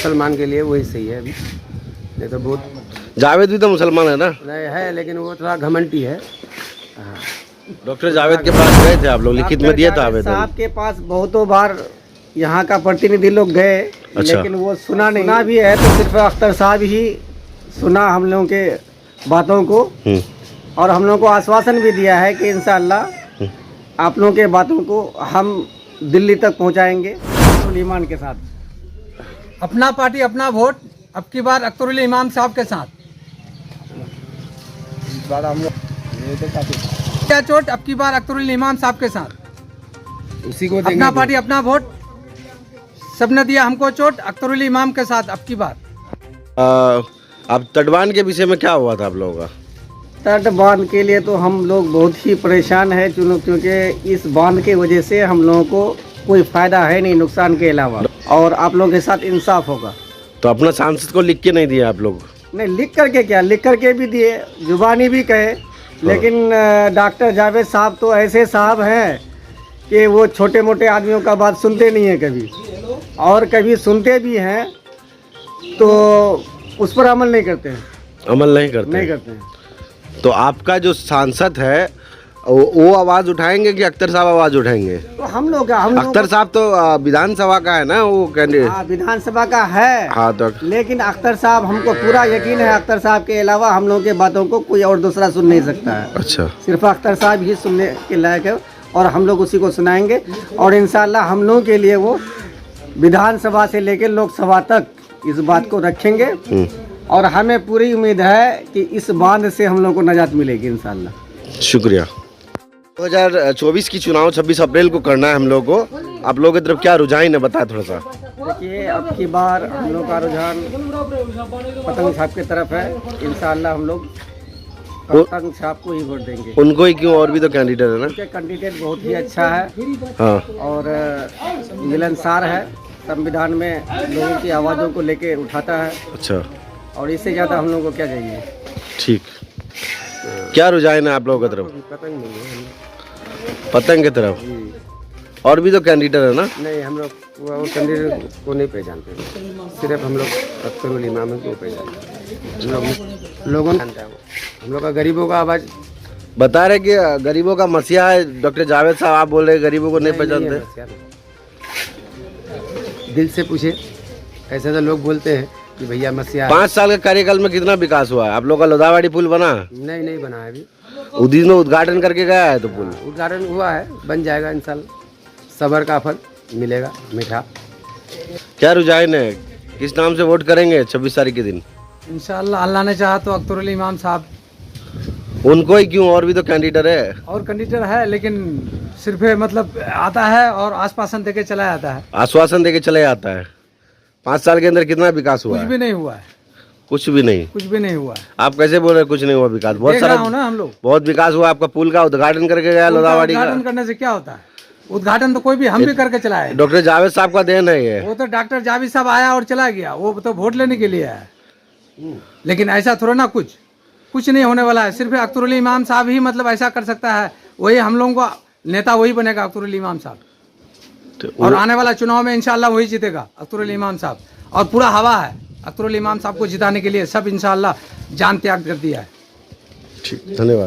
मुसलमान के लिए वही सही है अभी, नहीं तो बहुत। जावेद भी तो मुसलमान है ना? नहीं है, लेकिन वो थोड़ा घमंडी है। हाँ। डॉक्टर जावेद के पास गए थे आप लोग, लिखित में दिया था आवेदन? साहब के पास बहुतों बार यहाँ का प्रतिनिधि लोग गए, अच्छा। लेकिन वो सुना नहीं। सुना भी है तो सिर्फ अख्तर साहब ही सुना हम लोगों के बातों को, और हम लोगों को आश्वासन भी दिया है कि इंशाअल्लाह आप लोगों के बातों को हम दिल्ली तक पहुँचाएंगे अख्तरुल इमान के साथ। अपना पार्टी अपना वोट, अब की बार अख्तरुल इमाम साहब के साथ। इस बार हम लोग क्या चोट, अब की बार अख्तरुल इमाम साहब के साथ, उसी को अपना पार्टी अपना वोट, सबने दिया हमको चोट, अख्तरुल इमाम के साथ अब की बार। अब तटबांध के विषय में क्या हुआ था आप लोगों का? तट बांध के लिए तो हम लोग बहुत ही परेशान है, क्योंकि इस बांध के वजह से हम लोगों को कोई फायदा है नहीं, नुकसान के अलावा, और आप लोगों के साथ इंसाफ होगा। तो अपना सांसद को लिख के नहीं दिया आप लोग? नहीं, लिख करके क्या, लिख करके भी दिए, जुबानी भी कहे, लेकिन डॉक्टर जावेद साहब तो ऐसे साहब हैं कि वो छोटे मोटे आदमियों का बात सुनते नहीं है कभी, और कभी सुनते भी हैं तो उस पर अमल नहीं करते हैं। अमल नहीं करते? नहीं करते हैं। तो आपका जो सांसद है वो आवाज उठाएंगे कि अख्तर साहब आवाज उठाएंगे? तो हम लोग अख्तर साहब तो विधानसभा का है ना, वो कैंडिडेट। हाँ, विधानसभा का है। हाँ, तो लेकिन अख्तर साहब, हमको पूरा यकीन है अख्तर साहब के अलावा हम लोगों के बातों को कोई और दूसरा सुन नहीं सकता है। अच्छा, सिर्फ अख्तर साहब ही सुनने के लायक है, और हम लोग उसी को सुनाएंगे, और इंशाल्लाह हम लोगों के लिए वो विधानसभा से लेकर लोकसभा तक इस बात को रखेंगे, और हमें पूरी उम्मीद है कि इस बांध से हम लोग को निजात मिलेगी इंशाल्लाह। शुक्रिया। 2024 की चुनाव 26 अप्रैल को करना है हम लोग को, आप लोगों की तरफ क्या रुझान है, बताए थोड़ा सा। देखिए, अब की बार हम लोग का रुझान पतंग साहब की तरफ है, इंशाल्लाह हम लोग पतंग साहब को ही वोट देंगे। उनको ही क्यों, और भी तो कैंडिडेट है ना? उनके कैंडिडेट बहुत ही अच्छा है, हाँ, और मिलनसार है, संविधान में लोगों की आवाज़ों को लेके उठाता है। अच्छा, और इससे ज़्यादा हम लोगों को क्या चाहिए। ठीक। क्या रुझान है आप लोगों की तरफ? पतंग नहीं है, पतंग की तरफ। और भी तो कैंडिडेट है ना? नहीं, हम लोग वो कैंडिडेट को नहीं पहचानते, सिर्फ हम लोग अख्तरुल इमाम को पहचानते हैं। हम लोग लोगों जानता है, हम लोग का गरीबों का आवाज़। बता रहे कि गरीबों का मसीहा है डॉक्टर जावेद साहब, आप बोल रहे गरीबों को नहीं पहचानते? दिल से पूछे, ऐसे तो लोग बोलते हैं कि भैया मसीहा। 5 साल के कार्यकाल में कितना विकास हुआ है? आप लोग का लोधावाड़ी पुल बना? नहीं बना है अभी, उदी में उद्घाटन करके गया है तो पुल उद्घाटन हुआ है, बन जाएगा इंशाल्लाह, सबर का फल मिलेगा मीठा। क्या रुझान है, किस नाम से वोट करेंगे 26 तारीख के दिन? इंशाअल्लाह अल्लाह ने चाहा तो अख्तरुल इमाम साहब। उनको ही क्यों, और भी तो कैंडिडेट है? और कैंडिडेट है, लेकिन सिर्फ मतलब आता है और आश्वासन देके चला जाता है। आश्वासन देके चले जाता है। 5 साल के अंदर कितना विकास हुआ कुछ है? भी नहीं हुआ है, कुछ भी नहीं। कुछ भी नहीं हुआ है। आप कैसे बोल रहे कुछ नहीं हुआ विकास? बहुत देख सारा रहा हूं ना, हम लोग बहुत विकास हुआ। आपका पुल का उद्घाटन करके गया लोधावाड़ी का। उद्घाटन करने से क्या होता है? उद्घाटन तो कोई भी, हम भी करके चलाए। डॉक्टर जावेद साहब का देन है ये। वो तो डॉक्टर जावेद साहब आया और चला गया, वो तो वोट लेने के लिए आया, लेकिन ऐसा थोड़ा ना, कुछ नहीं होने वाला है। सिर्फ अख्तरुल इमाम साहब ही मतलब ऐसा कर सकता है, वही हम लोगों का नेता वही बनेगा, अख्तरुल इमाम साहब। और आने वाला चुनाव में इंशाल्लाह वही जीतेगा, अख्तरुल इमाम साहब। और पूरा हवा है अख्तरुल इमाम साहब को जिताने के लिए, सब इंशाल्लाह जान त्याग कर दिया है। ठीक, धन्यवाद।